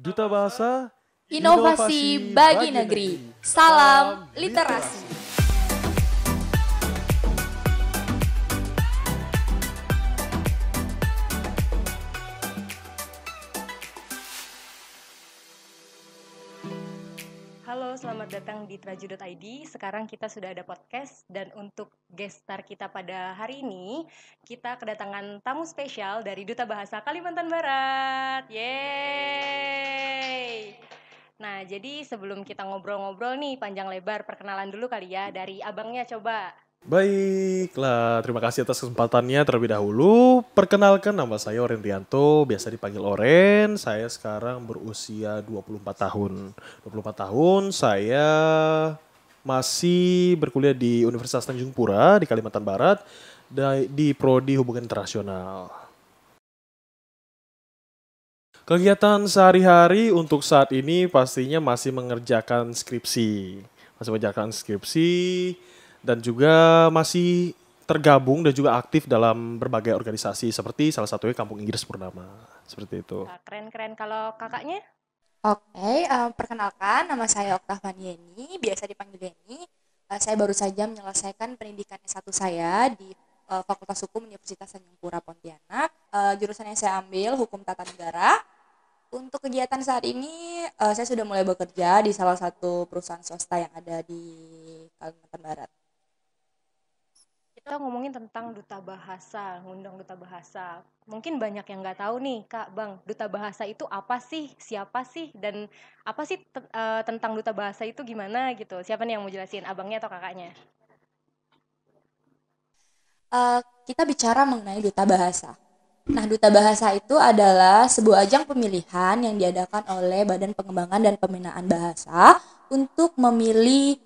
Duta Bahasa Inovasi bagi negeri. Salam literasi. Halo, selamat datang di traju.id. Sekarang kita sudah ada podcast dan untuk guest star kita pada hari ini, kita kedatangan tamu spesial dari Duta Bahasa Kalimantan Barat. Yeay! Nah, jadi sebelum kita ngobrol-ngobrol nih panjang lebar, perkenalan dulu kali ya dari abangnya coba. Baiklah, terima kasih atas kesempatannya terlebih dahulu. Perkenalkan, nama saya Oren Rianto, biasa dipanggil Oren. Saya sekarang berusia 24 tahun. 24 tahun, saya masih berkuliah di Universitas Tanjung Pura di Kalimantan Barat di Prodi Hubungan Internasional. Kegiatan sehari-hari untuk saat ini pastinya masih mengerjakan skripsi. Dan juga masih tergabung dan juga aktif dalam berbagai organisasi seperti salah satunya Kampung Inggris Purnama. Seperti itu. Keren-keren. Kalau kakaknya? Oke, perkenalkan nama saya Oktavani Yeni, biasa dipanggil Yeni. Saya baru saja menyelesaikan pendidikan S1 saya di Fakultas Hukum Universitas Tanjung Pura Pontianak. Jurusan yang saya ambil Hukum Tata Negara. Untuk kegiatan saat ini, saya sudah mulai bekerja di salah satu perusahaan swasta yang ada di Kalimantan Barat. Kita ngomongin tentang Duta Bahasa, ngundang Duta Bahasa. Mungkin banyak yang nggak tahu nih, Kak, Bang, Duta Bahasa itu apa sih, siapa sih, dan apa sih tentang Duta Bahasa itu gimana gitu. Siapa nih yang mau jelasin, abangnya atau kakaknya? Kita bicara mengenai Duta Bahasa. Nah, Duta Bahasa itu adalah sebuah ajang pemilihan yang diadakan oleh Badan Pengembangan dan Pembinaan Bahasa untuk memilih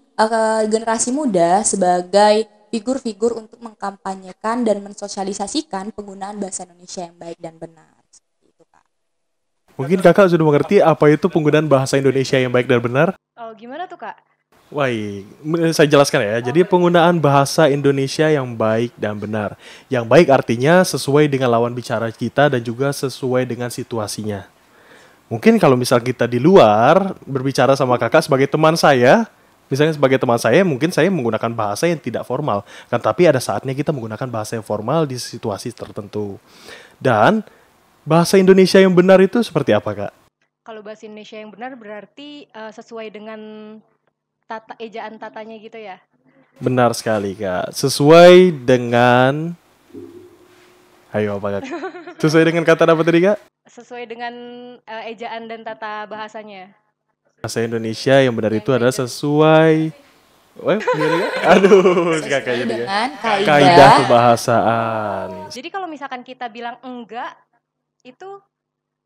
generasi muda sebagai figur-figur untuk mengkampanyekan dan mensosialisasikan penggunaan bahasa Indonesia yang baik dan benar. Seperti itu, Kak. Mungkin kakak sudah mengerti apa itu penggunaan bahasa Indonesia yang baik dan benar? Oh, gimana tuh, Kak? Baik, saya jelaskan ya. Jadi penggunaan bahasa Indonesia yang baik dan benar. Yang baik artinya sesuai dengan lawan bicara kita dan juga sesuai dengan situasinya. Mungkin kalau misal kita di luar berbicara sama kakak sebagai teman saya, misalnya sebagai teman saya, mungkin saya menggunakan bahasa yang tidak formal. Kan tapi ada saatnya kita menggunakan bahasa yang formal di situasi tertentu. Dan bahasa Indonesia yang benar itu seperti apa, Kak? Kalau bahasa Indonesia yang benar berarti sesuai dengan ejaan tatanya gitu ya? Benar sekali, Kak. Sesuai dengan... Ayo, apa, Kak? Sesuai dengan kata apa tadi, Kak? Sesuai dengan ejaan dan tata bahasanya. Bahasa Indonesia yang benar itu adalah sesuai... gimana, Kak? Aduh, kakak jadi dengan kaidah kebahasaan. Jadi kalau misalkan kita bilang enggak, itu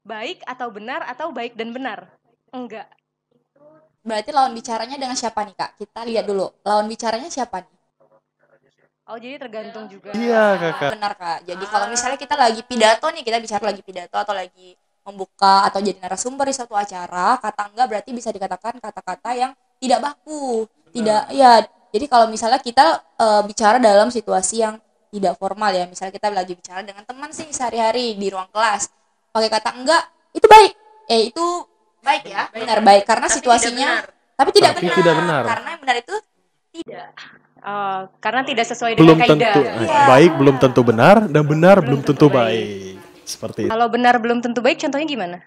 baik atau benar atau baik dan benar? Enggak. Berarti lawan bicaranya dengan siapa nih, Kak? Kita lihat dulu. Lawan bicaranya siapa nih? Oh, jadi tergantung juga. Iya, Kakak. Benar, Kak. Jadi kalau misalnya kita lagi pidato nih, kita bicara lagi pidato atau lagi membuka atau jadi narasumber di suatu acara, kata enggak berarti bisa dikatakan kata-kata yang tidak baku. Tidak, ya. Jadi kalau misalnya kita bicara dalam situasi yang tidak formal ya, misalnya kita lagi bicara dengan teman sih sehari-hari di ruang kelas, pakai kata enggak, itu baik. Itu baik ya, benar baik karena situasinya tapi tidak benar. Karena yang benar itu tidak. Karena tidak sesuai Belum dengan kaidah. tentu baik belum tentu benar dan benar belum tentu baik. Seperti itu. Kalau benar belum tentu baik, contohnya gimana?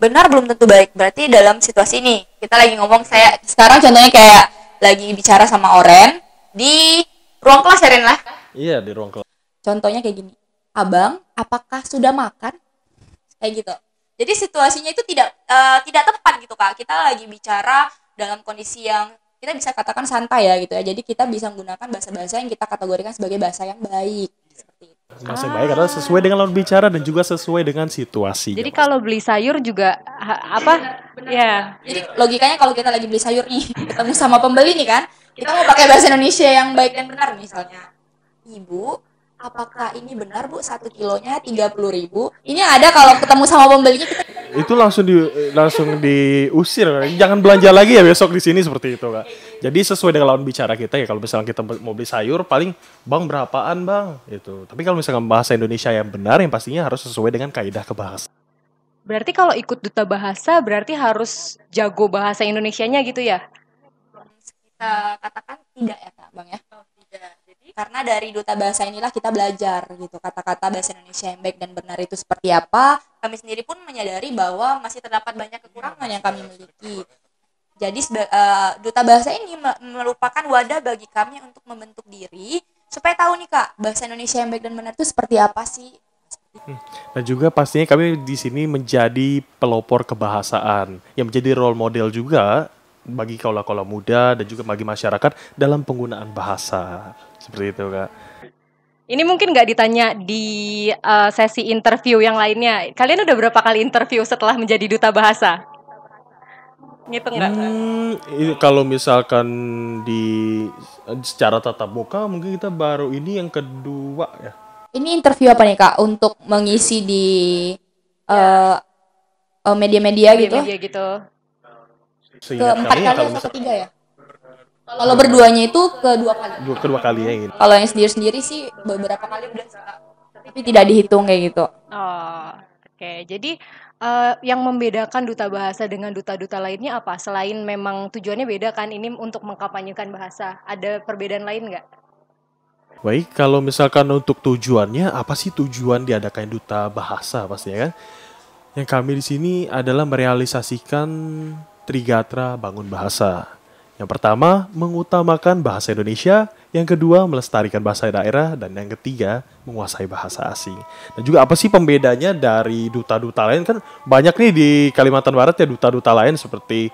Benar belum tentu baik. Berarti dalam situasi ini kita lagi ngomong, saya sekarang contohnya kayak lagi bicara sama Oren di ruang kelas ya, Ren lah. Iya, di ruang kelas. Contohnya kayak gini. Abang, apakah sudah makan? Kayak gitu. Jadi situasinya itu tidak tepat gitu, Kak. Kita lagi bicara dalam kondisi yang kita bisa katakan santai ya gitu ya. Jadi kita bisa menggunakan bahasa-bahasa yang kita kategorikan sebagai bahasa yang baik. Seperti itu. Bahasa yang baik adalah sesuai dengan lawan bicara dan juga sesuai dengan situasi. Jadi kalau beli sayur juga apa? Ya. Jadi logikanya kalau kita lagi beli sayur nih, ketemu sama pembeli nih kan, kita mau pakai bahasa Indonesia yang baik dan benar misalnya. Ibu, apakah ini benar, Bu? 1 kilonya 30.000. Ini ada kalau ketemu sama pembelinya kita itu langsung diusir. Jangan belanja lagi ya besok di sini seperti itu, Kak. Jadi sesuai dengan lawan bicara kita ya. Kalau misalnya kita mau beli sayur paling bang berapaan bang itu. Tapi kalau misalnya bahasa Indonesia yang benar yang pastinya harus sesuai dengan kaidah kebahasaan. Berarti kalau ikut duta bahasa berarti harus jago bahasa Indonesianya gitu ya? Kita katakan tidak ya Kak Bang ya. Tidak. Jadi karena dari duta bahasa inilah kita belajar gitu kata-kata bahasa Indonesia yang baik dan benar itu seperti apa. Kami sendiri pun menyadari bahwa masih terdapat banyak kekurangan yang kami miliki. Jadi duta bahasa ini merupakan wadah bagi kami untuk membentuk diri supaya tahu nih Kak bahasa Indonesia yang baik dan benar itu seperti apa sih. Dan juga pastinya kami di sini menjadi pelopor kebahasaan yang menjadi role model juga bagi kaula-kaula muda dan juga bagi masyarakat dalam penggunaan bahasa. Seperti itu, Kak. Ini mungkin nggak ditanya di sesi interview yang lainnya. Kalian udah berapa kali interview setelah menjadi duta bahasa? Ngitung nggak? Kalau misalkan di secara tatap muka mungkin kita baru ini yang kedua ya. Ini interview apa nih Kak untuk mengisi di media-media gitu? Media gitu. Keempat kali atau ketiga ya? Kalau berduanya itu kedua kali. Kedua kali ya ini. Kalau yang sendiri-sendiri sih beberapa kali udah sih Kak. Tapi tidak dihitung kayak gitu. Oh, oke. Jadi yang membedakan duta bahasa dengan duta-duta lainnya apa? Selain memang tujuannya beda kan, ini untuk mengkampanyekan bahasa. Ada perbedaan lain nggak? Baik, kalau misalkan untuk tujuannya, apa sih tujuan diadakan duta bahasa pastinya kan? Yang kami di sini adalah merealisasikan Trigatra Bangun Bahasa. Yang pertama, mengutamakan bahasa Indonesia. Yang kedua, melestarikan bahasa daerah. Dan yang ketiga, menguasai bahasa asing. Dan juga apa sih pembedanya dari duta-duta lain? Kan banyak nih di Kalimantan Barat ya duta-duta lain seperti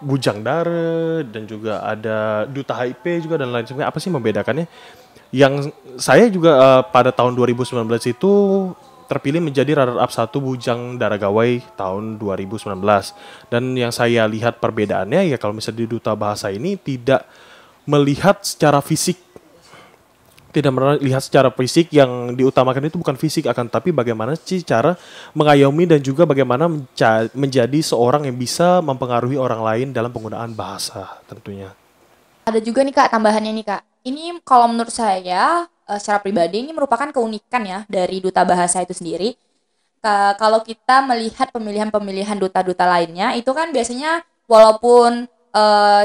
Bujang Dara dan juga ada Duta HIP juga dan lain sebagainya. Apa sih membedakannya? Yang saya juga pada tahun 2019 itu terpilih menjadi runner-up 1 Bujang Dara Gawai tahun 2019. Dan yang saya lihat perbedaannya ya kalau misalnya di Duta Bahasa ini tidak melihat secara fisik. Tidak melihat secara fisik, yang diutamakan itu bukan fisik akan tapi bagaimana sih cara mengayomi dan juga bagaimana menjadi seorang yang bisa mempengaruhi orang lain dalam penggunaan bahasa tentunya. Ada juga nih Kak tambahannya nih Kak. Ini kalau menurut saya secara pribadi ini merupakan keunikan ya dari duta bahasa itu sendiri. Kalau kita melihat pemilihan-pemilihan duta-duta lainnya itu kan biasanya walaupun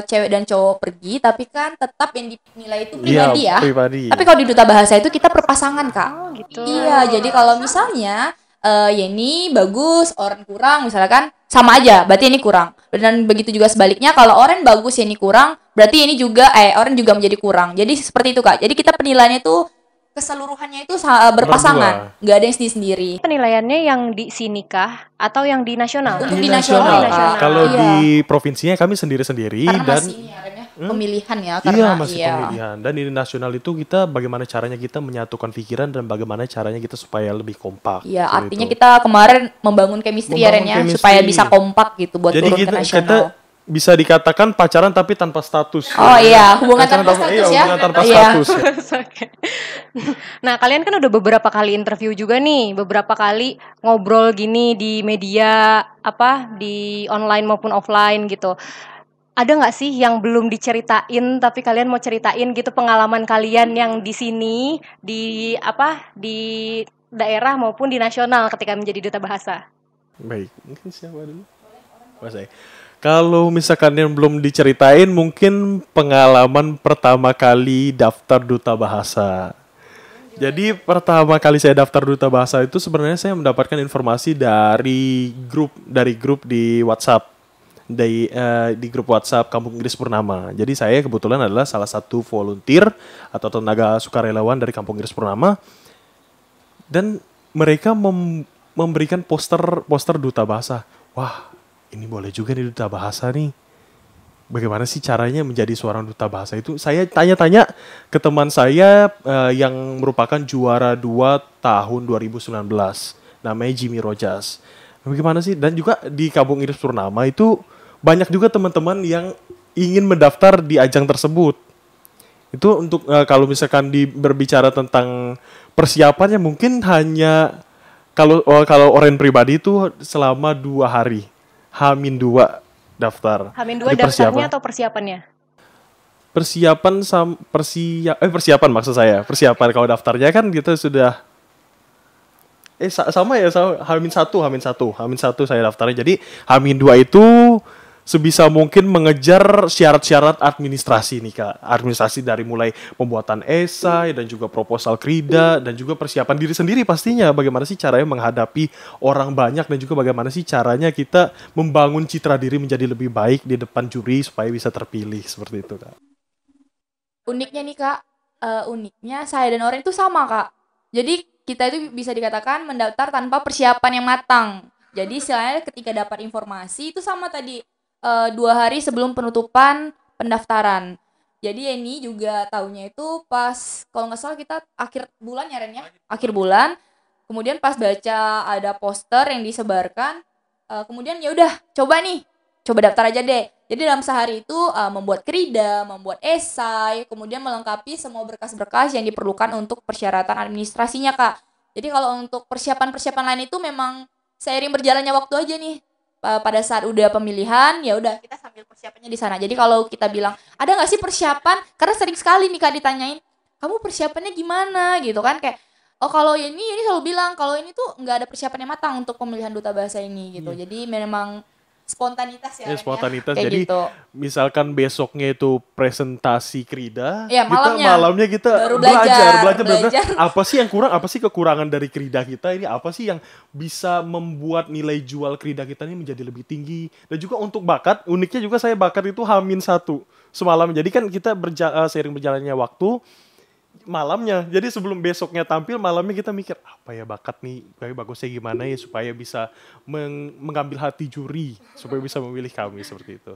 cewek dan cowok pergi tapi kan tetap yang dinilai itu pribadi ya. Pribadi. Tapi kalau di duta bahasa itu kita perpasangan Kak. Oh, gitu. Iya, jadi kalau misalnya Yeni bagus, Oren kurang misalkan sama aja, berarti ini kurang. Dan begitu juga sebaliknya kalau Oren bagus, Yeni kurang, berarti ini juga Oren juga menjadi kurang. Jadi seperti itu Kak. Jadi kita penilaiannya itu keseluruhannya itu berpasangan, nggak ada yang sendiri. Penilaiannya yang di sini kah atau yang di nasional? Untuk Di di nasional, nasional. Kak. Kalau Iya. di provinsinya kami sendiri-sendiri Karena dan masih ini ya, Ren, ya, pemilihan ya iya karena masih pemilihan. Dan di nasional itu kita bagaimana caranya kita menyatukan pikiran dan bagaimana caranya kita supaya lebih kompak. Iya, Seperti artinya itu. kita kemarin membangun chemistry ya Ren ya, Membangun supaya chemistry. bisa kompak gitu buat Jadi turun ke kita nasional. bisa dikatakan pacaran tapi tanpa status. Oh iya, hubungan Pacaran tanpa status ya. hubungan tanpa Iya. status ya. Oke. Nah, kalian kan udah beberapa kali interview juga nih, beberapa kali ngobrol gini di media di online maupun offline gitu. Ada nggak sih yang belum diceritain tapi kalian mau ceritain gitu pengalaman kalian yang di sini di daerah maupun di nasional ketika menjadi duta bahasa? Baik, mungkin siapa dulu? Mas saya. Kalau misalkan yang belum diceritain, mungkin pengalaman pertama kali daftar duta bahasa. Jadi pertama kali saya daftar duta bahasa itu sebenarnya saya mendapatkan informasi dari grup di WhatsApp, di grup WhatsApp Kampung Inggris Purnama. Jadi saya kebetulan adalah salah satu volunteer atau tenaga sukarelawan dari Kampung Inggris Purnama, dan mereka memberikan poster duta bahasa. Wah, ini boleh juga nih duta bahasa nih. Bagaimana sih caranya menjadi seorang duta bahasa itu? Saya tanya-tanya ke teman saya yang merupakan juara 2 tahun 2019. Namanya Jimmy Rojas. Bagaimana sih? Dan juga di Kampung Inggris Purnama itu banyak juga teman-teman yang ingin mendaftar di ajang tersebut. Itu untuk kalau misalkan berbicara tentang persiapannya mungkin hanya kalau Oren pribadi itu selama 2 hari. H-2 daftar. H-2 Jadi daftarnya atau persiapannya? Persiapan maksud saya. Persiapan kalau daftarnya kan kita sudah Sama ya, sama Hamin satu saya daftarnya. Jadi Hamin 2 itu sebisa mungkin mengejar syarat-syarat administrasi nih Kak. Administrasi dari mulai pembuatan esai dan juga proposal krida dan juga persiapan diri sendiri pastinya. Bagaimana sih caranya menghadapi orang banyak dan juga bagaimana sih caranya kita membangun citra diri menjadi lebih baik di depan juri supaya bisa terpilih seperti itu Kak. Uniknya nih Kak, uniknya saya dan Oren itu sama Kak. Jadi kita itu bisa dikatakan mendaftar tanpa persiapan yang matang. Jadi istilahnya ketika dapat informasi itu sama tadi, 2 hari sebelum penutupan pendaftaran. Jadi ini juga tahunya itu pas kalau nggak salah kita akhir bulan ya Ren ya, akhir bulan. Kemudian pas baca ada poster yang disebarkan, kemudian ya udah coba daftar aja deh. Jadi dalam sehari itu membuat krida, membuat esai, kemudian melengkapi semua berkas-berkas yang diperlukan untuk persyaratan administrasinya Kak. Jadi kalau untuk persiapan-persiapan lain itu memang seiring berjalannya waktu aja nih. Pada saat udah pemilihan ya udah kita sambil persiapannya di sana. Jadi kalau kita bilang ada nggak sih persiapan? Karena sering sekali nih Kak ditanyain, kamu persiapannya gimana gitu kan kayak oh kalau ini selalu bilang kalau ini tuh nggak ada persiapan yang matang untuk pemilihan duta bahasa ini gitu. Jadi memang spontanitas ya Ya Ren spontanitas. kayak Jadi gitu. misalkan besoknya itu presentasi krida, Ya, malamnya kita baru belajar benar-benar belajar. apa sih yang kurang, apa sih kekurangan dari krida kita ini, apa sih yang bisa membuat nilai jual krida kita ini menjadi lebih tinggi. Dan juga untuk bakat, uniknya juga saya bakat itu Hamin 1 semalam. Jadi kan kita seiring berjalannya waktu malamnya. Jadi sebelum besoknya tampil malamnya kita mikir apa ya bakat nih, kayak bagusnya gimana ya supaya bisa mengambil hati juri, supaya bisa memilih kami seperti itu.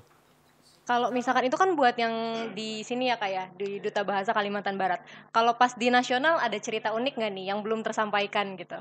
Kalau misalkan itu kan buat yang di sini ya Kak ya, di Duta Bahasa Kalimantan Barat. Kalau pas di nasional ada cerita unik nggak nih yang belum tersampaikan gitu?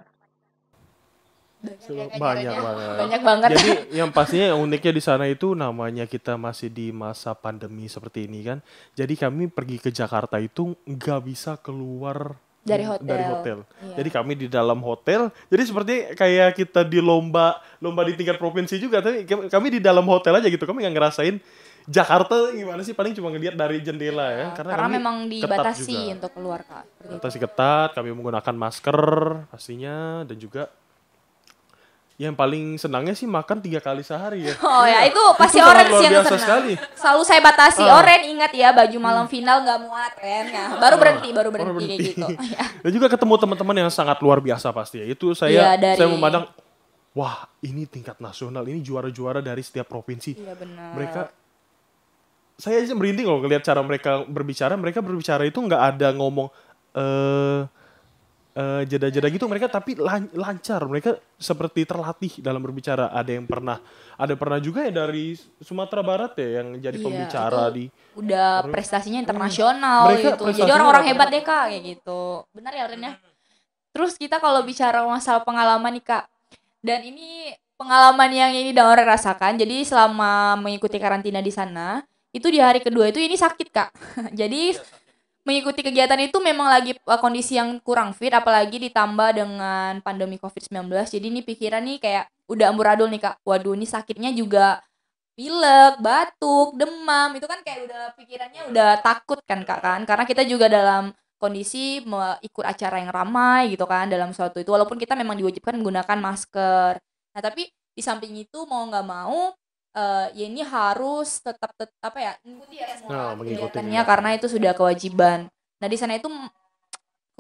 Banyak banget. Banyak banget. Jadi yang pastinya yang uniknya di sana itu namanya kita masih di masa pandemi seperti ini kan. Jadi kami pergi ke Jakarta itu nggak bisa keluar Dari hotel. Iya. Jadi kami di dalam hotel. Jadi seperti kayak kita di lomba di tingkat provinsi juga. Tapi kami di dalam hotel aja gitu. Kami nggak ngerasain Jakarta gimana sih. Paling cuma ngeliat dari jendela ya. Karena kami memang ketat dibatasi juga. untuk keluar Kak. Seperti itu. Batasi ketat. Kami menggunakan masker pastinya dan juga yang paling senangnya sih makan 3 kali sehari ya. Oh ya itu pasti sangat Oren luar sih yang biasa senang. sekali. Selalu saya batasi Oren, ingat ya baju malam final nggak muat Ren ya. Baru berhenti kayak gitu. Ya. Dan juga ketemu teman-teman yang sangat luar biasa pasti ya. Itu Iya, saya memandang wah, ini tingkat nasional, ini juara-juara dari setiap provinsi. Iya benar. Mereka saya aja merinding loh ngelihat cara mereka berbicara. Mereka berbicara itu nggak ada ngomong jeda-jeda gitu mereka, tapi lancar. Mereka seperti terlatih dalam berbicara. Ada pernah juga ya dari Sumatera Barat ya yang jadi pembicara itu di udah prestasinya internasional Mereka gitu. Jadi prestasinya orang-orang rata-rata. hebat deh Kak kayak gitu. Benar ya Ren ya? Terus kita kalau bicara masalah pengalaman nih Kak. Dan ini pengalaman yang ini dan orang rasakan. Jadi selama mengikuti karantina di sana, itu di hari kedua itu ini sakit Kak. Jadi mengikuti kegiatan itu memang lagi kondisi yang kurang fit, apalagi ditambah dengan pandemi COVID-19. Jadi ini pikiran nih kayak udah amburadul nih Kak. Waduh ini sakitnya juga pilek, batuk, demam. Itu kan kayak udah pikirannya udah takut kan Kak kan. Karena kita juga dalam kondisi ikut acara yang ramai gitu kan dalam suatu itu. Walaupun kita memang diwajibkan menggunakan masker. Nah tapi di samping itu mau nggak mau ya ini harus tetap apa ya mengikuti ya semua mengikuti kegiatannya karena itu sudah kewajiban. Nah di sana itu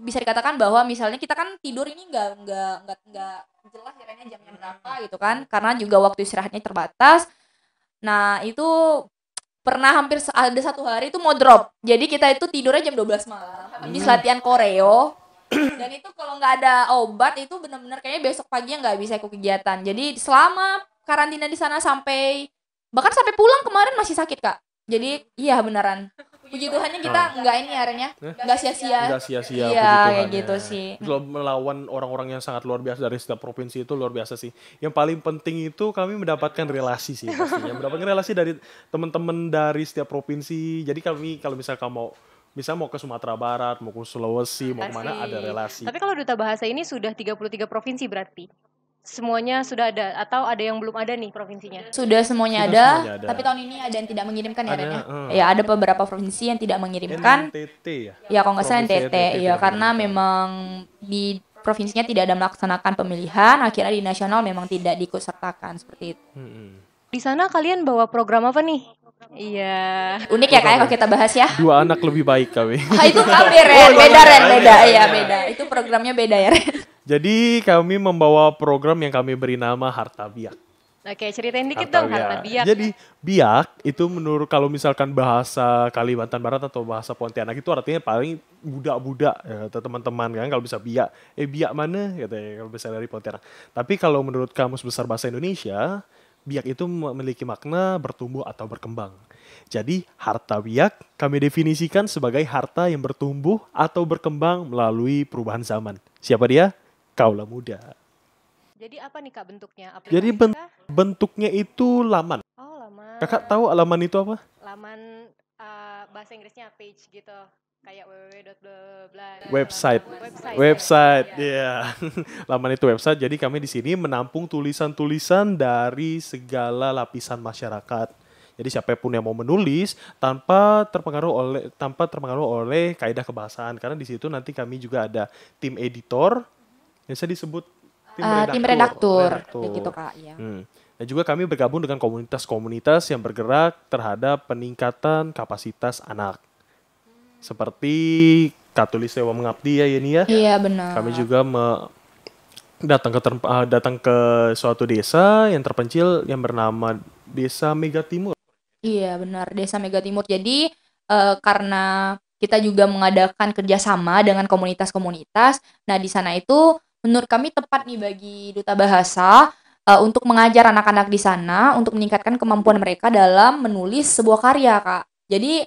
bisa dikatakan bahwa misalnya kita kan tidur ini nggak jelas kiranya jamnya berapa gitu kan karena juga waktu istirahatnya terbatas. Nah itu pernah hampir ada 1 hari itu mau drop. Jadi kita itu tidurnya jam 12 malam habis latihan koreo. Dan itu kalau nggak ada obat itu benar-benar kayaknya besok paginya nggak bisa ikut kegiatan. Jadi selama karantina di sana bahkan sampai pulang kemarin masih sakit Kak. Jadi iya beneran. Puji Tuhannya kita nggak ini ya Ren ya. Nggak sia-sia. Nggak sia-sia, Iya puji kayak Tuhan, gitu ya. sih. Kalau melawan orang-orang yang sangat luar biasa dari setiap provinsi itu luar biasa sih. Yang paling penting itu kami mendapatkan relasi sih pastinya. Mendapatkan relasi dari teman-teman dari setiap provinsi. Jadi kami kalau misalnya mau ke Sumatera Barat, mau ke Sulawesi, mau kemana ada relasi. Tapi kalau Duta Bahasa ini sudah 33 provinsi berarti? Semuanya sudah ada atau ada yang belum ada nih provinsinya? Sudah semuanya Sudah ada, semuanya ada. tapi tahun ini ada yang tidak mengirimkan ya Ada, Ren ya. Ya ada beberapa provinsi yang tidak mengirimkan. NTT ya? Ya kalau nggak salah Provinsi NTT, ya tidak karena mengirimkan. memang di provinsinya tidak ada melaksanakan pemilihan, akhirnya di nasional memang tidak diikutsertakan seperti itu. Di sana kalian bawa program apa nih? Iya. Unik ya kayak kalau kita bahas ya. 2 anak lebih baik kami. Itu kami Ren, beda Ren, beda. Iya, beda. Itu programnya beda ya Ren. Jadi kami membawa program yang kami beri nama Harta Biak. Oke, ceritain dikit dong Harta Biak. Jadi biak itu menurut kalau misalkan bahasa Kalimantan Barat atau bahasa Pontianak itu artinya paling budak-budak ya, atau teman-teman kan kalau bisa biak. Biak mana katanya kalau bisa dari Pontianak. Tapi kalau menurut Kamus Besar Bahasa Indonesia, biak itu memiliki makna bertumbuh atau berkembang. Jadi harta biak kami definisikan sebagai harta yang bertumbuh atau berkembang melalui perubahan zaman. Siapa dia? Kaula muda. Jadi apa nih Kak bentuknya? Jadi Aplikasi kah? bentuknya itu laman. Oh, laman. Kakak tahu laman itu apa? Laman bahasa Inggrisnya page gitu. Kayak www.bla. Website, ya. Laman itu website. Jadi kami di sini menampung tulisan-tulisan dari segala lapisan masyarakat. Jadi siapapun yang mau menulis tanpa terpengaruh oleh kaidah kebahasaan. Karena di situ nanti kami juga ada tim editor, biasa disebut Tim redaktur. Gitu Kak, ya. Dan juga kami bergabung dengan komunitas-komunitas yang bergerak terhadap peningkatan kapasitas anak. Seperti Katulis Sewa Mengabdi ya ini ya. Iya, benar. Kami juga datang ke suatu desa yang terpencil yang bernama Desa Mega Timur. Iya, benar. Desa Mega Timur. Jadi karena kita juga mengadakan kerjasama dengan komunitas-komunitas. Nah, di sana itu menurut kami tepat nih bagi Duta Bahasa untuk mengajar anak-anak di sana untuk meningkatkan kemampuan mereka dalam menulis sebuah karya, Kak. Jadi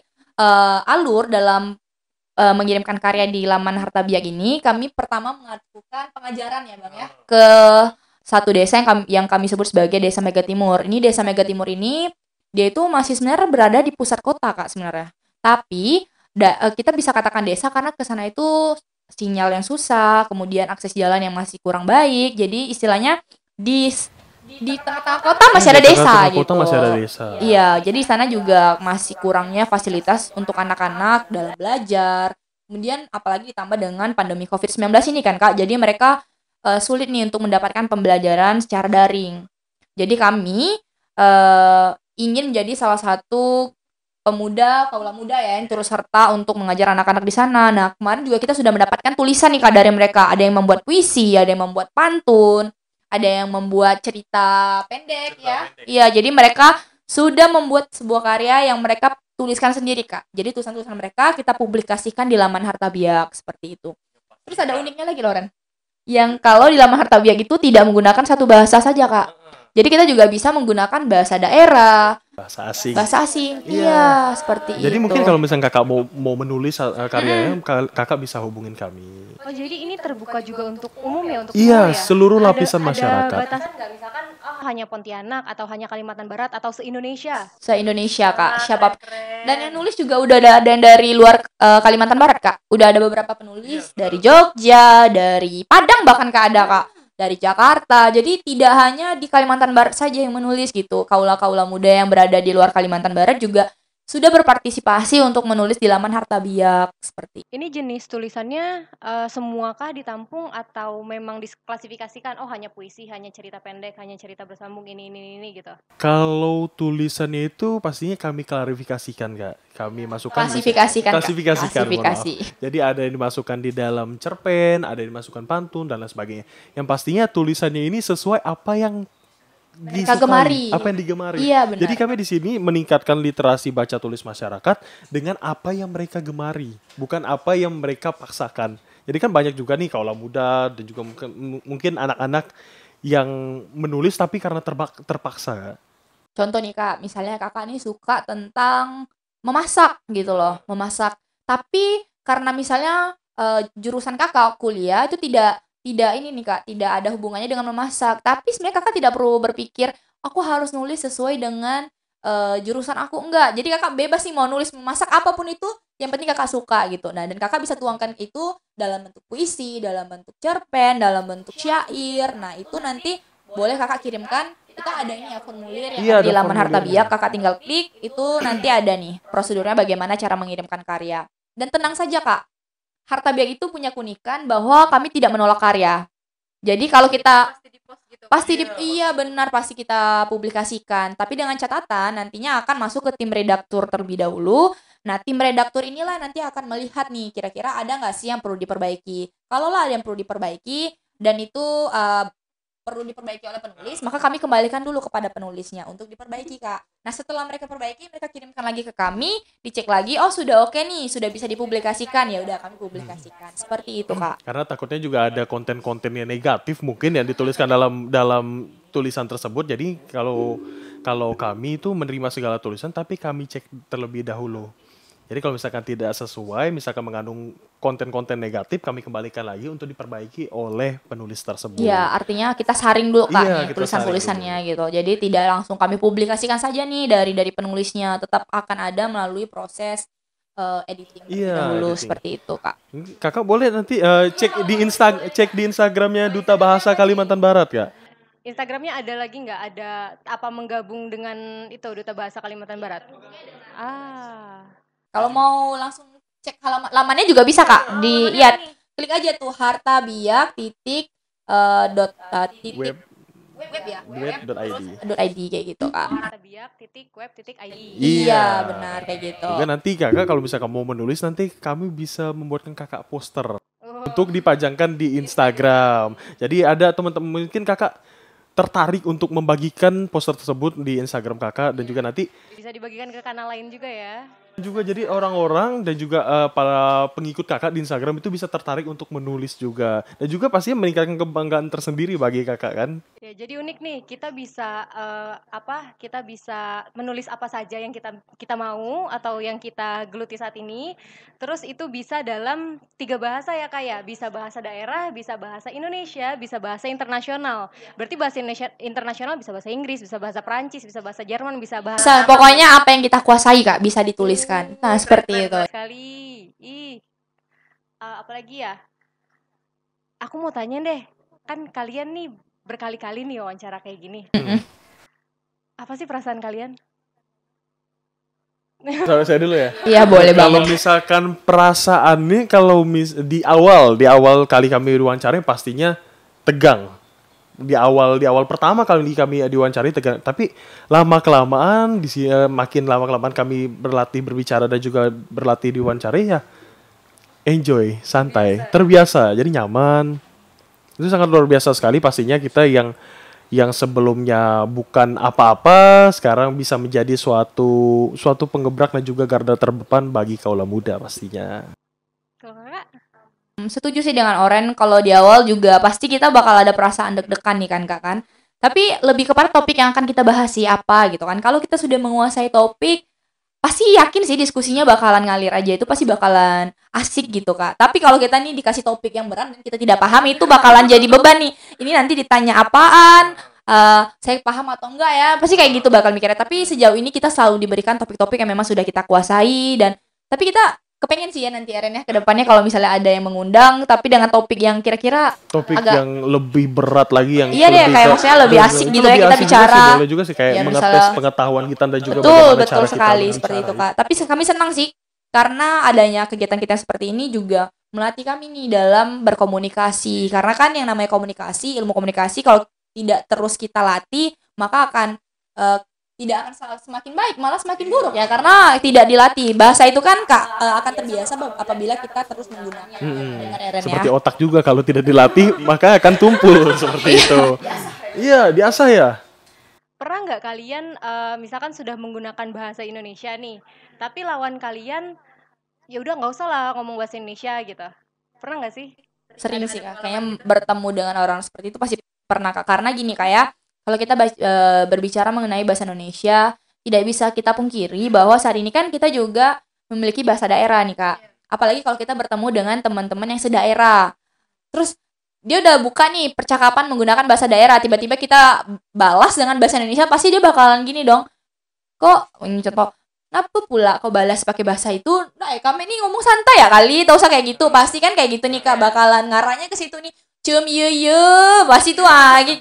alur dalam mengirimkan karya di laman Harta Biak ini, kami pertama melakukan pengajaran ya, Bang ya, ke satu desa yang kami sebut sebagai Desa Mega Timur. Ini Desa Mega Timur ini dia itu masih sebenarnya berada di pusat kota, Kak, sebenarnya. Tapi kita bisa katakan desa karena ke sana itu sinyal yang susah, kemudian akses jalan yang masih kurang baik. Jadi istilahnya di tengah-tengah kota masih ada desa gitu. Kota masih ada desa. Iya, jadi di sana juga masih kurangnya fasilitas untuk anak-anak dalam belajar. Kemudian apalagi ditambah dengan pandemi COVID-19 ini kan, Kak. Jadi mereka sulit nih untuk mendapatkan pembelajaran secara daring. Jadi kami ingin menjadi salah satu kaula muda ya yang turut serta untuk mengajar anak-anak di sana. Nah, kemarin juga kita sudah mendapatkan tulisan nih Kak dari mereka. Ada yang membuat puisi, ada yang membuat pantun, ada yang membuat cerita pendek ya. Iya, jadi mereka sudah membuat sebuah karya yang mereka tuliskan sendiri, Kak. Jadi tulisan-tulisan mereka kita publikasikan di laman Harta Biak seperti itu. Terus ada uniknya lagi, Loren. Yang kalau di laman Harta Biak itu tidak menggunakan satu bahasa saja, Kak. Jadi kita juga bisa menggunakan bahasa daerah, bahasa asing. Iya, seperti itu. Jadi mungkin kalau misalnya kakak mau menulis karyanya, kakak bisa hubungin kami. Oh, jadi ini terbuka juga untuk umum ya, untuk Iya, semua ya? seluruh lapisan masyarakat. Ada batasan nggak, misalkan hanya Pontianak atau hanya Kalimantan Barat atau se-Indonesia? Se-Indonesia, Kak. Siapa? Dan yang nulis juga udah ada yang dari luar Kalimantan Barat, Kak. Udah ada beberapa penulis dari Jogja, dari Padang bahkan Kak ada, Kak. Dari Jakarta. Jadi tidak hanya di Kalimantan Barat saja yang menulis gitu. Kaula-kaula muda yang berada di luar Kalimantan Barat juga sudah berpartisipasi untuk menulis di laman Harta Biak seperti. Ini jenis tulisannya semuakah ditampung atau memang diklasifikasikan hanya puisi, hanya cerita pendek, hanya cerita bersambung ini gitu? Kalau tulisannya itu pastinya kami klarifikasikan, Kak. Kami masukkan Klasifikasikan. Jadi ada yang dimasukkan di dalam cerpen, ada yang dimasukkan pantun dan lain sebagainya. Yang pastinya tulisannya ini sesuai apa yang gemari. Apa yang digemari. Iya, benar. Jadi kami di sini meningkatkan literasi baca tulis masyarakat dengan apa yang mereka gemari, bukan apa yang mereka paksakan. Jadi kan banyak juga nih kaula muda dan juga mungkin anak-anak yang menulis tapi karena terpaksa. Contoh nih Kak, misalnya Kakak nih suka tentang memasak gitu loh, memasak. Tapi karena misalnya jurusan Kakak kuliah itu tidak ini nih Kak, tidak ada hubungannya dengan memasak. Tapi sebenarnya Kakak tidak perlu berpikir, aku harus nulis sesuai dengan jurusan aku. Enggak, jadi Kakak bebas nih mau nulis memasak apapun itu, yang penting Kakak suka gitu. Nah, dan Kakak bisa tuangkan itu dalam bentuk puisi, dalam bentuk cerpen, dalam bentuk syair. Nah, itu nanti boleh Kakak kirimkan. Kita ada ini ya formulir yang di laman Harta Biak, Kakak tinggal klik, itu nanti ada nih prosedurnya bagaimana cara mengirimkan karya. Dan tenang saja Kak, Harta Biak itu punya keunikan bahwa kami tidak menolak karya. Jadi kalau kita pasti iya benar pasti kita publikasikan, tapi dengan catatan nantinya akan masuk ke tim redaktur terlebih dahulu. Nah, tim redaktur inilah nanti akan melihat nih kira-kira ada nggak sih yang perlu diperbaiki. Kalau lah ada yang perlu diperbaiki dan itu perlu diperbaiki oleh penulis, maka kami kembalikan dulu kepada penulisnya untuk diperbaiki, Kak. Nah, setelah mereka perbaiki, mereka kirimkan lagi ke kami, dicek lagi, oh sudah oke nih, sudah bisa dipublikasikan, ya udah kami publikasikan. Seperti itu, Kak. Karena takutnya juga ada konten-konten yang negatif mungkin yang dituliskan dalam tulisan tersebut. Jadi kalau kami itu menerima segala tulisan tapi kami cek terlebih dahulu. Jadi kalau misalkan tidak sesuai, misalkan mengandung konten-konten negatif, kami kembalikan lagi untuk diperbaiki oleh penulis tersebut. Iya, artinya kita saring dulu, Kak, Iya, nih, kita tulisan-tulisannya gitu. Jadi tidak langsung kami publikasikan saja nih dari penulisnya, tetap akan ada melalui proses editing terlebih Iya, dahulu editing. seperti itu, Kak. Kakak boleh nanti cek di Instagramnya Duta Bahasa Kalimantan Barat, Kak? Instagramnya ada lagi nggak? Ada apa menggabung dengan itu Duta Bahasa Kalimantan Barat? Kalau mau langsung cek lamannya juga bisa, Kak. Klik aja tuh Harta Biak titik Web web ya. web.id. kayak gitu, Kak. Hartabiak.web.id. Iya, benar kayak gitu. Juga nanti kakak kalau misalkan mau menulis, nanti kami bisa membuatkan kakak poster untuk dipajangkan di Instagram. Jadi ada teman-teman mungkin kakak tertarik untuk membagikan poster tersebut di Instagram kakak, dan juga nanti Bisa dibagikan ke kanal lain juga ya. juga jadi orang-orang dan juga para pengikut kakak di Instagram itu bisa tertarik untuk menulis juga, dan juga pastinya meningkatkan kebanggaan tersendiri bagi kakak kan. Ya, jadi unik nih, kita bisa kita bisa menulis apa saja yang kita mau atau yang kita geluti saat ini. Terus itu bisa dalam 3 bahasa ya, Kak ya. Bisa bahasa daerah, bisa bahasa Indonesia, bisa bahasa internasional. Berarti bahasa internasional bisa bahasa Inggris, bisa bahasa Perancis, bisa bahasa Jerman, bisa bahasa Pokoknya apa yang kita kuasai, Kak, bisa dituliskan. Nah, seperti itu. sekali. Apalagi ya? Aku mau tanya deh, kan kalian nih berkali-kali nih wawancara kayak gini. Apa sih perasaan kalian? Saya dulu ya. Iya, boleh Kalau banget. misalkan perasaannya, kalau di awal kali kami diwawancara pastinya tegang. Di awal pertama kali kami diwawancari tegang, tapi lama kelamaan makin lama kelamaan kami berlatih berbicara dan juga berlatih diwawancari, ya enjoy, santai, terbiasa, jadi nyaman. Itu sangat luar biasa sekali pastinya. Kita yang sebelumnya bukan apa-apa sekarang bisa menjadi suatu penggebrak dan juga garda terdepan bagi kaula muda pastinya. Kalau Kakak? Setuju sih dengan Oren, kalau di awal juga pasti kita bakal ada perasaan deg-degan nih kan, Kak kan. Tapi lebih kepada topik yang akan kita bahas sih apa gitu kan. Kalau kita sudah menguasai topik, pasti yakin sih diskusinya bakalan ngalir aja, itu pasti bakalan asik gitu, Kak. Tapi kalau kita nih dikasih topik yang berat dan kita tidak paham, itu bakalan jadi beban nih. Ini nanti ditanya apaan, saya paham atau enggak ya, pasti kayak gitu bakal mikirnya. Tapi sejauh ini kita selalu diberikan topik-topik yang memang sudah kita kuasai, dan tapi kita kepengen sih ya nanti Eren ya kedepannya kalau misalnya ada yang mengundang tapi dengan topik yang kira-kira Topik agak yang lebih berat lagi, yang iya deh, kayak maksudnya lebih asik itu gitu ya lebih kita asik juga bicara. sih, boleh juga sih kayak Ya, mengetes misalnya- pengetahuan kita dan juga betul bagaimana betul cara kita sekali berbicara. seperti itu, Kak. Tapi kami senang sih karena adanya kegiatan kita seperti ini juga melatih kami nih dalam berkomunikasi, karena kan yang namanya komunikasi, ilmu komunikasi kalau tidak terus kita latih maka akan tidak akan semakin baik, malah semakin buruk ya, karena tidak dilatih. Bahasa itu kan, Kak, akan terbiasa apabila kita terus menggunakan. Dengar Eren Seperti ya. otak juga, kalau tidak dilatih maka akan tumpul seperti itu. Iya, diasah ya. Pernah nggak kalian misalkan sudah menggunakan bahasa Indonesia nih, tapi lawan kalian ya udah nggak usah lah ngomong bahasa Indonesia gitu. Pernah nggak sih? Sering sih, Kak, kayaknya bertemu dengan orang seperti itu pasti pernah, Kak. Karena gini, kayak kalau kita berbicara mengenai bahasa Indonesia, tidak bisa kita pungkiri bahwa saat ini kan kita juga memiliki bahasa daerah nih, Kak. Apalagi kalau kita bertemu dengan teman-teman yang sedaerah. Terus dia udah buka nih percakapan menggunakan bahasa daerah, tiba-tiba kita balas dengan bahasa Indonesia, pasti dia bakalan gini dong. Kok ini contoh, kenapa pula kau balas pakai bahasa itu? Nah, kami ini ngomong santai ya kali, tak usah kayak gitu. Pasti kan kayak gitu nih, Kak, bakalan ngarahnya ke situ nih. Cium ye, pasti tuh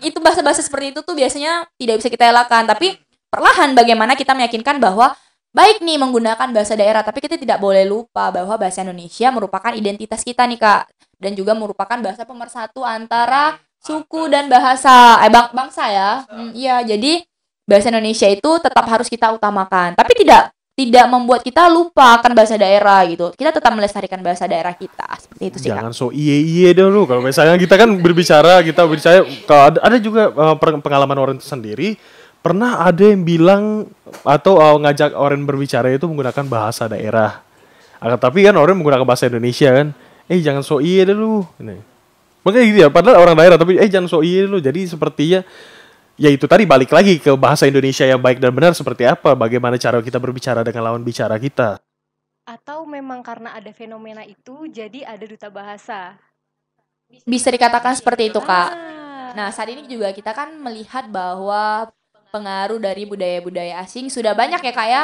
itu bahasa-bahasa seperti itu tuh biasanya tidak bisa kita elakkan. Tapi perlahan bagaimana kita meyakinkan bahwa baik nih menggunakan bahasa daerah, tapi kita tidak boleh lupa bahwa bahasa Indonesia merupakan identitas kita nih Kak, dan juga merupakan bahasa pemersatu antara suku dan bahasa bangsa ya. Iya, jadi bahasa Indonesia itu tetap harus kita utamakan, tapi tidak membuat kita lupa akan bahasa daerah gitu. Kita tetap melestarikan bahasa daerah kita. Seperti itu sih Kak. Jangan so iye dulu. Kalau misalnya kita kan kita berbicara, kalau ada juga pengalaman orang itu sendiri. Pernah ada yang bilang atau ngajak orang berbicara itu menggunakan bahasa daerah. Tapi kan orang menggunakan bahasa Indonesia kan. Jangan so iye dulu. Makanya gitu ya, padahal orang daerah tapi jangan so iye dulu. Jadi sepertinya ya itu tadi balik lagi ke bahasa Indonesia yang baik dan benar seperti apa, bagaimana cara kita berbicara dengan lawan bicara kita. Atau memang karena ada fenomena itu jadi ada duta bahasa. Bisa dikatakan seperti itu Kak. Ah. Nah, saat ini juga kita kan melihat bahwa pengaruh dari budaya-budaya asing sudah banyak ya Kak ya.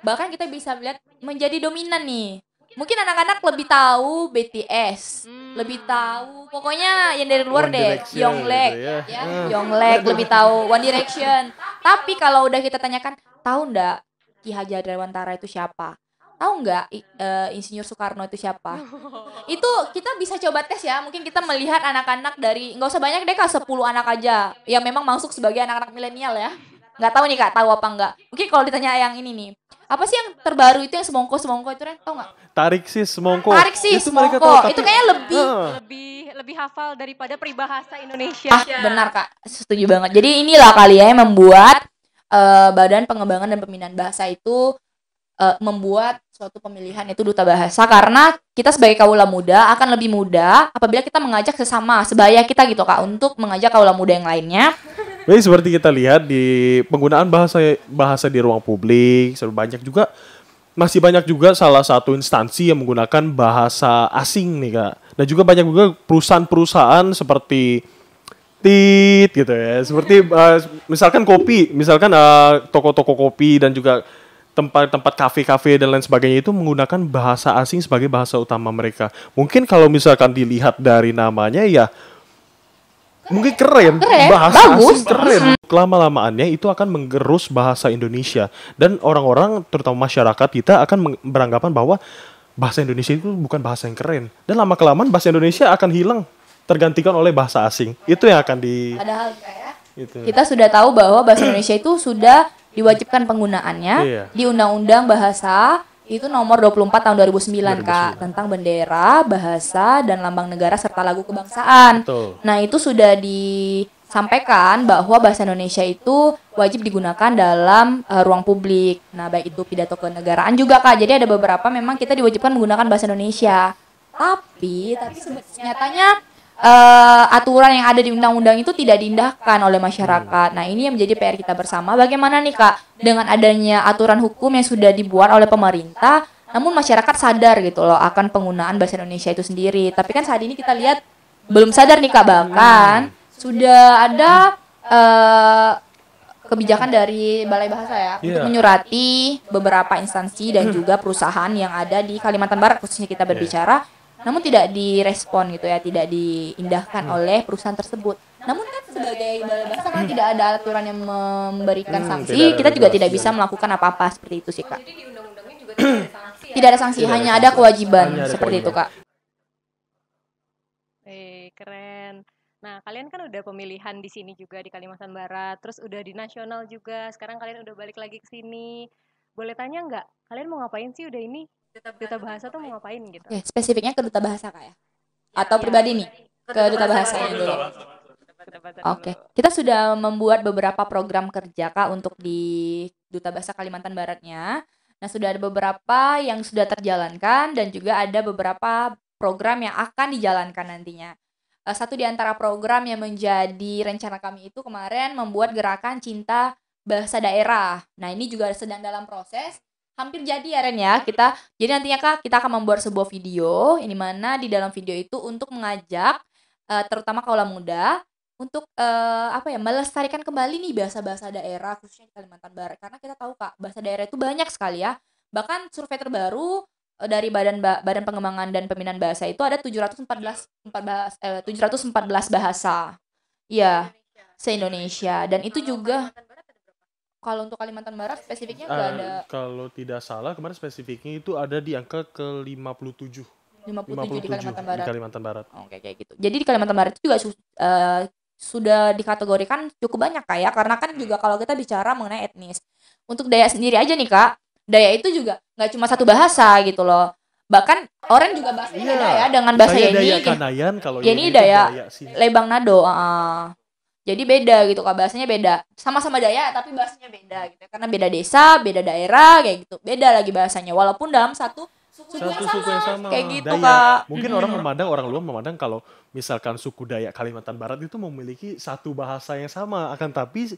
Bahkan kita bisa melihat menjadi dominan nih. Mungkin anak-anak lebih tahu BTS, lebih tahu pokoknya yang dari luar One deh, Direction Yonglek, gitu ya. ya, Yonglek lebih tahu One Direction. Tapi kalau udah kita tanyakan, tahu nggak Ki Hajar Dewantara itu siapa? Tahu nggak Insinyur Soekarno itu siapa? Itu kita bisa coba tes ya. Mungkin kita melihat anak-anak dari nggak usah banyak deh Kak, 10 anak aja yang memang masuk sebagai anak-anak milenial ya. Nggak tahu nih Kak, tahu apa enggak? Mungkin kalau ditanya yang ini nih, apa sih yang terbaru itu yang semongko itu Ren? Tahu nggak? Tarik sis semongko. Tarik sis Itu mereka semongko. tahu, tapi- Itu kayaknya lebih lebih hafal daripada peribahasa Indonesia. benar Kak, setuju banget. Jadi inilah kali ya yang membuat Badan Pengembangan dan Pembinaan Bahasa itu membuat suatu pemilihan itu duta bahasa, karena kita sebagai kaula muda akan lebih mudah apabila kita mengajak sesama sebaya kita gitu Kak untuk mengajak kaula muda yang lainnya. Jadi seperti kita lihat di penggunaan bahasa di ruang publik, masih banyak juga salah satu instansi yang menggunakan bahasa asing nih Kak. Dan juga banyak juga perusahaan-perusahaan seperti TIT gitu ya. Seperti misalkan toko-toko kopi dan juga tempat-tempat kafe-kafe dan lain sebagainya itu menggunakan bahasa asing sebagai bahasa utama mereka. Mungkin kalau misalkan dilihat dari namanya ya mungkin keren. Bahasa bagus. asing keren. Lama-lamaannya itu akan menggerus bahasa Indonesia dan orang-orang terutama masyarakat kita akan beranggapan bahwa bahasa Indonesia itu bukan bahasa yang keren, dan lama-kelamaan bahasa Indonesia akan hilang tergantikan oleh bahasa asing. Itu yang akan Padahal kayak gitu. kita sudah tahu bahwa bahasa Indonesia itu sudah diwajibkan penggunaannya di Undang-Undang Bahasa itu nomor 24 tahun 2009 Kak, tentang bendera, bahasa, dan lambang negara serta lagu kebangsaan. Betul. Nah itu sudah disampaikan bahwa bahasa Indonesia itu wajib digunakan dalam ruang publik. Nah baik itu pidato kenegaraan juga Kak. Jadi ada beberapa memang kita diwajibkan menggunakan bahasa Indonesia. Tapi nyatanya aturan yang ada di undang-undang itu tidak diindahkan oleh masyarakat. Nah ini yang menjadi PR kita bersama. Bagaimana nih Kak dengan adanya aturan hukum yang sudah dibuat oleh pemerintah, namun masyarakat sadar gitu loh akan penggunaan bahasa Indonesia itu sendiri. Tapi kan saat ini kita lihat belum sadar nih Kak, bahkan sudah ada kebijakan dari Balai Bahasa ya untuk menyurati beberapa instansi dan juga perusahaan yang ada di Kalimantan Barat khususnya kita berbicara. Namun tidak direspon gitu ya, tidak diindahkan oleh perusahaan tersebut. Namun kan sebagai Balai Bahasa kan tidak ada aturan yang memberikan sanksi, kita juga tidak bisa melakukan apa-apa seperti itu sih Kak. Jadi di undang-undangnya juga tidak ada sanksi. Tidak ada sanksi, hanya ada kewajiban seperti itu Kak. Keren. Nah, kalian kan udah pemilihan di sini juga di Kalimantan Barat, terus udah di nasional juga. Sekarang kalian udah balik lagi ke sini. Boleh tanya nggak? Kalian mau ngapain sih udah ini? Duta bahasa tuh mau ngapain gitu? Oke, spesifiknya ke duta bahasa Kak ya? Atau pribadi nih? Ke duta bahasanya dulu. Oke, kita sudah membuat beberapa program kerja Kak untuk di Duta Bahasa Kalimantan Baratnya. Nah, sudah ada beberapa yang sudah terjalankan dan juga ada beberapa program yang akan dijalankan nantinya. Satu di antara program yang menjadi rencana kami itu kemarin membuat gerakan cinta bahasa daerah. Nah, ini juga sedang dalam proses. Hampir jadi ya Ren ya jadi nantinya Kak kita akan membuat sebuah video ini mana di dalam video itu untuk mengajak terutama kaula muda untuk melestarikan kembali nih bahasa-bahasa daerah khususnya di Kalimantan Barat, karena kita tahu Kak bahasa daerah itu banyak sekali ya. Bahkan survei terbaru dari Badan Pengembangan dan Pembinaan Bahasa itu ada 714 bahasa. Iya, se-Indonesia, dan itu juga Kalau untuk Kalimantan Barat spesifiknya nggak ada Kalau tidak salah kemarin spesifiknya itu ada di angka ke 57. 57 di Kalimantan di Barat. Kalimantan Barat. Oke, kayak gitu. Jadi di Kalimantan Barat itu juga sudah dikategorikan cukup banyak Kak ya, karena kan juga kalau kita bicara mengenai etnis. Untuk Dayak sendiri aja nih Kak, Dayak itu juga nggak cuma satu bahasa gitu loh. Bahkan orang juga bahasanya beda ya dengan bahasa Saya Yeni. Dayak Kanayan, kalau Yeni Yeni itu Dayak Dayak sini. Lebang Nado. Jadi beda gitu Kak, bahasanya beda. Sama-sama Dayak tapi bahasanya beda gitu. Karena beda desa, beda daerah kayak gitu. Beda lagi bahasanya walaupun dalam satu suku yang sama. Kayak gitu Dayak. Kak. Mungkin orang luar memandang kalau misalkan suku Dayak Kalimantan Barat itu memiliki satu bahasa yang sama, akan tapi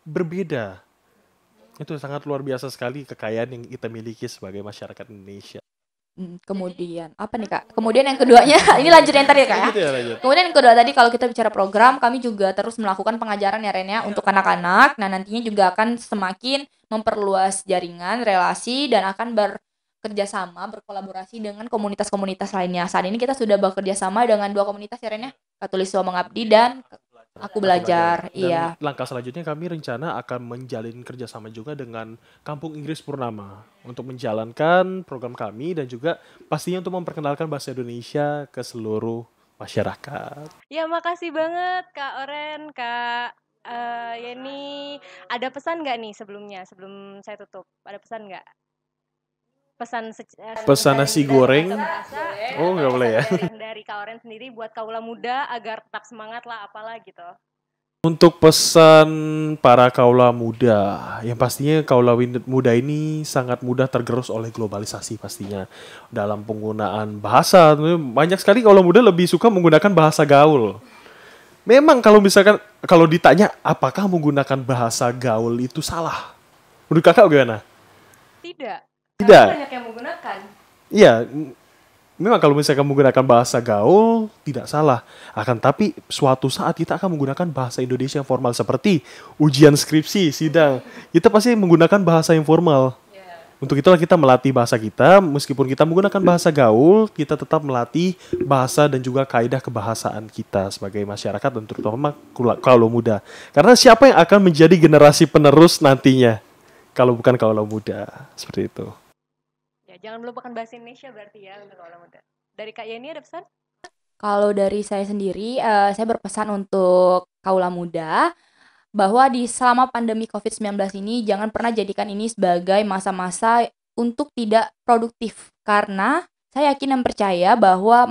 berbeda. Itu sangat luar biasa sekali kekayaan yang kita miliki sebagai masyarakat Indonesia. Kemudian apa nih Kak? Kemudian yang keduanya ini lanjut yang tadi ya Kak ya. Lanjut. Kemudian yang kedua tadi kalau kita bicara program, kami juga terus melakukan pengajaran ya Ren ya untuk anak-anak. Nah, nantinya juga akan semakin memperluas jaringan, relasi dan akan bekerja sama, berkolaborasi dengan komunitas-komunitas lainnya. Saat ini kita sudah bekerja sama dengan 2 komunitas ya Ren ya. Katulistiwa Mengabdi dan Aku Belajar. Dan Iya. langkah selanjutnya kami rencana akan menjalin kerjasama juga dengan Kampung Inggris Purnama untuk menjalankan program kami dan juga pastinya untuk memperkenalkan bahasa Indonesia ke seluruh masyarakat. Ya, makasih banget Kak Oren, Kak Yeni. Ada pesan nggak nih sebelum saya tutup? Ada pesan nggak? Pesan nasi goreng. Oh, nggak boleh ya. Dari Kak Oren sendiri buat kaula muda agar tetap semangat lah, apalah gitu. Untuk pesan para kaula muda, yang pastinya kaula muda ini sangat mudah tergerus oleh globalisasi pastinya. Dalam penggunaan bahasa, banyak sekali kaula muda lebih suka menggunakan bahasa gaul. Memang kalau ditanya apakah menggunakan bahasa gaul itu salah? Menurut kakak bagaimana? Tidak. Tidak. Banyak yang menggunakan. Iya, memang kalau misalkan menggunakan bahasa gaul tidak salah. Akan tapi suatu saat kita akan menggunakan bahasa Indonesia yang formal seperti ujian skripsi, sidang. Kita pasti menggunakan bahasa yang formal. Untuk itulah kita melatih bahasa kita, meskipun kita menggunakan bahasa gaul, kita tetap melatih bahasa dan juga kaidah kebahasaan kita sebagai masyarakat dan terutama kaula muda. Karena siapa yang akan menjadi generasi penerus nantinya kalau bukan kaula muda? Seperti itu. Ya, jangan melupakan bahasa Indonesia berarti ya untuk kaula muda. Dari Kak Yeni ada pesan? Kalau dari saya sendiri, saya berpesan untuk kaula muda bahwa selama pandemi COVID-19 ini jangan pernah jadikan ini sebagai masa-masa untuk tidak produktif. Karena saya yakin dan percaya bahwa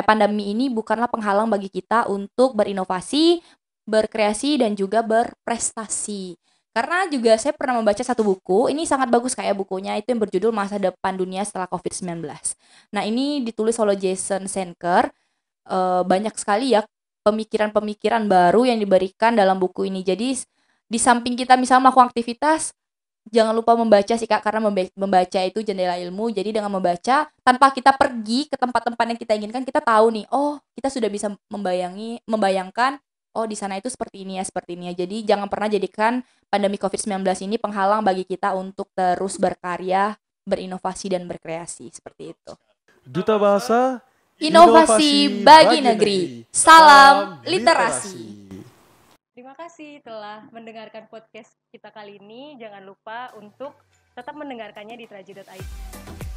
pandemi ini bukanlah penghalang bagi kita untuk berinovasi, berkreasi, dan juga berprestasi. Karena juga saya pernah membaca satu buku, ini sangat bagus kayak bukunya, itu yang berjudul Masa Depan Dunia Setelah COVID-19. Nah, ini ditulis oleh Jason Senker. Banyak sekali ya pemikiran-pemikiran baru yang diberikan dalam buku ini. Jadi di samping kita misalnya melakukan aktivitas, jangan lupa membaca sih Kak, karena membaca itu jendela ilmu. Jadi dengan membaca, tanpa kita pergi ke tempat-tempat yang kita inginkan, kita tahu nih, oh kita sudah bisa membayangkan, oh di sana itu seperti ini ya. Jadi jangan pernah jadikan pandemi COVID-19 ini penghalang bagi kita untuk terus berkarya, berinovasi dan berkreasi seperti itu. Duta Bahasa Inovasi bagi negeri. Salam literasi. Terima kasih telah mendengarkan podcast kita kali ini. Jangan lupa untuk tetap mendengarkannya di traji.id.